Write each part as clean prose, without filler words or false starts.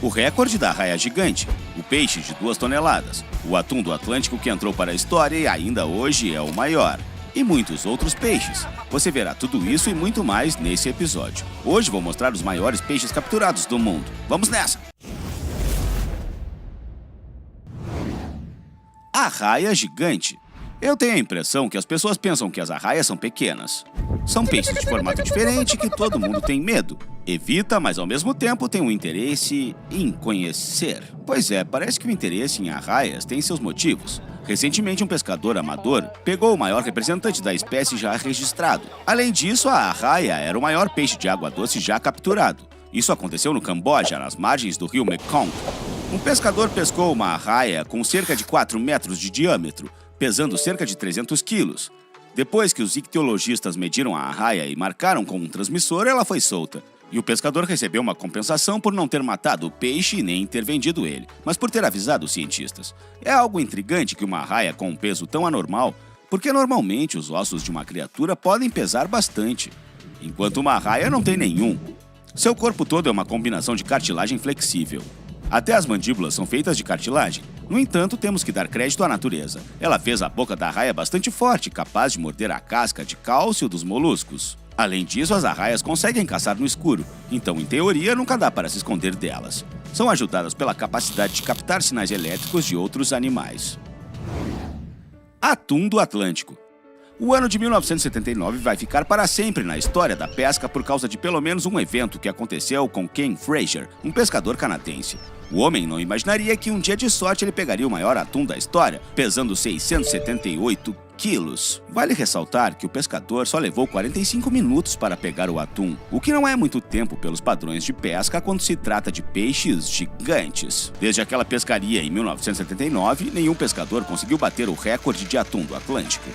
O recorde da arraia gigante, o peixe de 2 toneladas, o atum do Atlântico que entrou para a história e ainda hoje é o maior. E muitos outros peixes. Você verá tudo isso e muito mais nesse episódio. Hoje vou mostrar os maiores peixes capturados do mundo. Vamos nessa! Arraia gigante. Eu tenho a impressão que as pessoas pensam que as arraias são pequenas. São peixes de formato diferente que todo mundo tem medo. Evita, mas ao mesmo tempo tem um interesse em conhecer. Pois é, parece que o interesse em arraias tem seus motivos. Recentemente, um pescador amador pegou o maior representante da espécie já registrado. Além disso, a arraia era o maior peixe de água doce já capturado. Isso aconteceu no Camboja, nas margens do rio Mekong. Um pescador pescou uma arraia com cerca de 4 metros de diâmetro, pesando cerca de 300 quilos. Depois que os ictiologistas mediram a arraia e marcaram com um transmissor, ela foi solta. E o pescador recebeu uma compensação por não ter matado o peixe e nem ter vendido ele, mas por ter avisado os cientistas. É algo intrigante que uma arraia com um peso tão anormal, porque normalmente os ossos de uma criatura podem pesar bastante, enquanto uma arraia não tem nenhum. Seu corpo todo é uma combinação de cartilagem flexível. Até as mandíbulas são feitas de cartilagem. No entanto, temos que dar crédito à natureza. Ela fez a boca da arraia bastante forte, capaz de morder a casca de cálcio dos moluscos. Além disso, as arraias conseguem caçar no escuro, então, em teoria, nunca dá para se esconder delas. São ajudadas pela capacidade de captar sinais elétricos de outros animais. Atum do Atlântico. O ano de 1979 vai ficar para sempre na história da pesca por causa de pelo menos um evento que aconteceu com Ken Fraser, um pescador canadense. O homem não imaginaria que um dia de sorte ele pegaria o maior atum da história, pesando 678 quilos. Vale ressaltar que o pescador só levou 45 minutos para pegar o atum, o que não é muito tempo pelos padrões de pesca quando se trata de peixes gigantes. Desde aquela pescaria em 1979, nenhum pescador conseguiu bater o recorde de atum do Atlântico.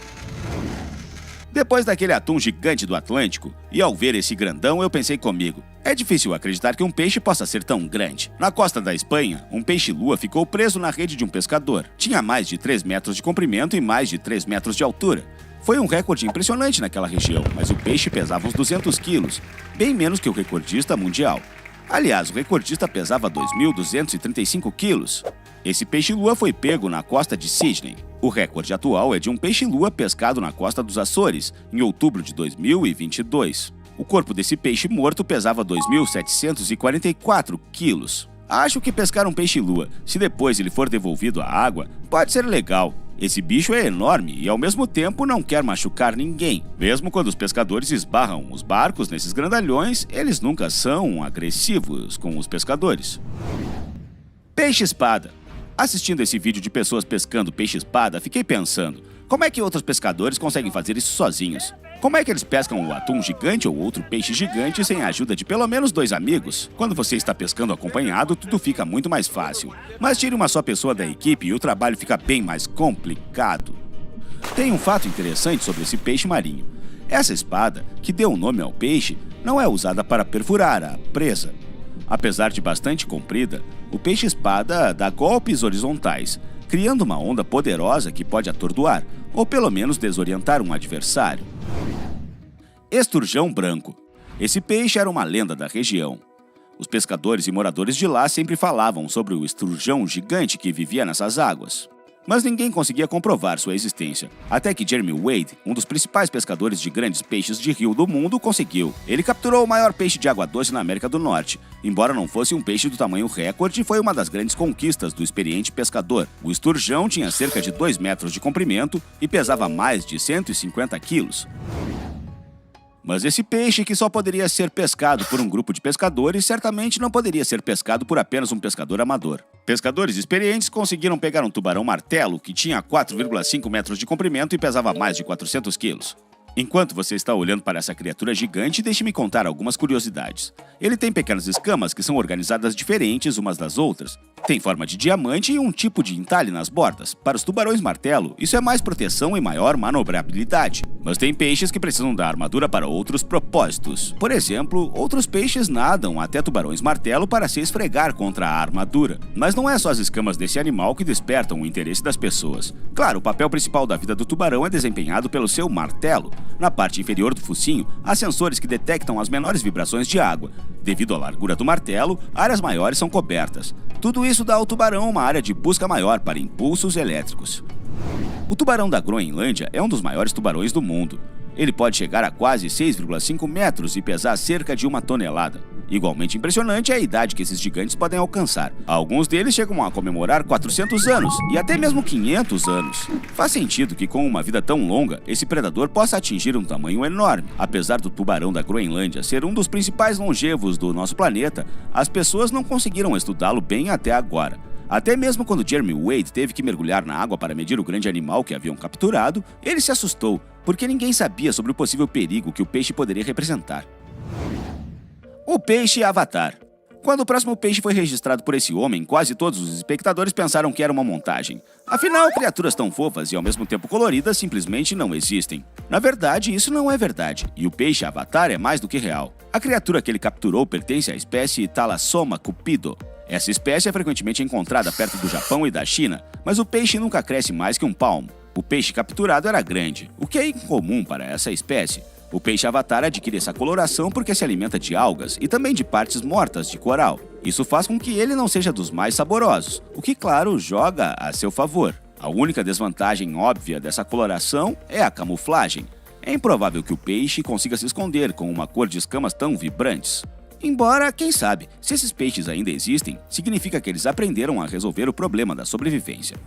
Depois daquele atum gigante do Atlântico, e ao ver esse grandão, eu pensei comigo, é difícil acreditar que um peixe possa ser tão grande. Na costa da Espanha, um peixe-lua ficou preso na rede de um pescador. Tinha mais de 3 metros de comprimento e mais de 3 metros de altura. Foi um recorde impressionante naquela região, mas o peixe pesava uns 200 quilos, bem menos que o recordista mundial. Aliás, o recordista pesava 2.235 quilos. Esse peixe-lua foi pego na costa de Sydney. O recorde atual é de um peixe-lua pescado na costa dos Açores, em outubro de 2022. O corpo desse peixe morto pesava 2.744 quilos. Acho que pescar um peixe-lua, se depois ele for devolvido à água, pode ser legal. Esse bicho é enorme e, ao mesmo tempo, não quer machucar ninguém. Mesmo quando os pescadores esbarram os barcos nesses grandalhões, eles nunca são agressivos com os pescadores. Peixe-espada. Assistindo esse vídeo de pessoas pescando peixe-espada, fiquei pensando, como é que outros pescadores conseguem fazer isso sozinhos? Como é que eles pescam um atum gigante ou outro peixe gigante sem a ajuda de pelo menos 2 amigos? Quando você está pescando acompanhado, tudo fica muito mais fácil. Mas tire uma só pessoa da equipe e o trabalho fica bem mais complicado. Tem um fato interessante sobre esse peixe marinho. Essa espada, que deu o nome ao peixe, não é usada para perfurar a presa. Apesar de bastante comprida, o peixe-espada dá golpes horizontais, criando uma onda poderosa que pode atordoar, ou pelo menos desorientar um adversário. Esturjão branco. Esse peixe era uma lenda da região. Os pescadores e moradores de lá sempre falavam sobre o esturjão gigante que vivia nessas águas. Mas ninguém conseguia comprovar sua existência, até que Jeremy Wade, um dos principais pescadores de grandes peixes de rio do mundo, conseguiu. Ele capturou o maior peixe de água doce na América do Norte. Embora não fosse um peixe do tamanho recorde, foi uma das grandes conquistas do experiente pescador. O esturjão tinha cerca de 2 metros de comprimento e pesava mais de 150 quilos. Mas esse peixe, que só poderia ser pescado por um grupo de pescadores, certamente não poderia ser pescado por apenas um pescador amador. Pescadores experientes conseguiram pegar um tubarão-martelo que tinha 4,5 metros de comprimento e pesava mais de 400 quilos. Enquanto você está olhando para essa criatura gigante, deixe-me contar algumas curiosidades. Ele tem pequenas escamas que são organizadas diferentes umas das outras. Tem forma de diamante e um tipo de entalhe nas bordas. Para os tubarões-martelo, isso é mais proteção e maior manobrabilidade. Mas tem peixes que precisam da armadura para outros propósitos. Por exemplo, outros peixes nadam até tubarões-martelo para se esfregar contra a armadura. Mas não é só as escamas desse animal que despertam o interesse das pessoas. Claro, o papel principal da vida do tubarão é desempenhado pelo seu martelo. Na parte inferior do focinho, há sensores que detectam as menores vibrações de água. Devido à largura do martelo, áreas maiores são cobertas. Tudo isso dá ao tubarão uma área de busca maior para impulsos elétricos. O tubarão da Groenlândia é um dos maiores tubarões do mundo. Ele pode chegar a quase 6,5 metros e pesar cerca de 1 tonelada. Igualmente impressionante é a idade que esses gigantes podem alcançar. Alguns deles chegam a comemorar 400 anos e até mesmo 500 anos. Faz sentido que com uma vida tão longa, esse predador possa atingir um tamanho enorme. Apesar do tubarão da Groenlândia ser um dos principais longevos do nosso planeta, as pessoas não conseguiram estudá-lo bem até agora. Até mesmo quando Jeremy Wade teve que mergulhar na água para medir o grande animal que haviam capturado, ele se assustou, porque ninguém sabia sobre o possível perigo que o peixe poderia representar. O peixe Avatar. Quando o próximo peixe foi registrado por esse homem, quase todos os espectadores pensaram que era uma montagem. Afinal, criaturas tão fofas e ao mesmo tempo coloridas simplesmente não existem. Na verdade, isso não é verdade, e o peixe Avatar é mais do que real. A criatura que ele capturou pertence à espécie Thalassoma cupido. Essa espécie é frequentemente encontrada perto do Japão e da China, mas o peixe nunca cresce mais que um palmo. O peixe capturado era grande, o que é incomum para essa espécie. O peixe avatar adquire essa coloração porque se alimenta de algas e também de partes mortas de coral. Isso faz com que ele não seja dos mais saborosos, o que, claro, joga a seu favor. A única desvantagem óbvia dessa coloração é a camuflagem. É improvável que o peixe consiga se esconder com uma cor de escamas tão vibrantes. Embora, quem sabe, se esses peixes ainda existem, significa que eles aprenderam a resolver o problema da sobrevivência.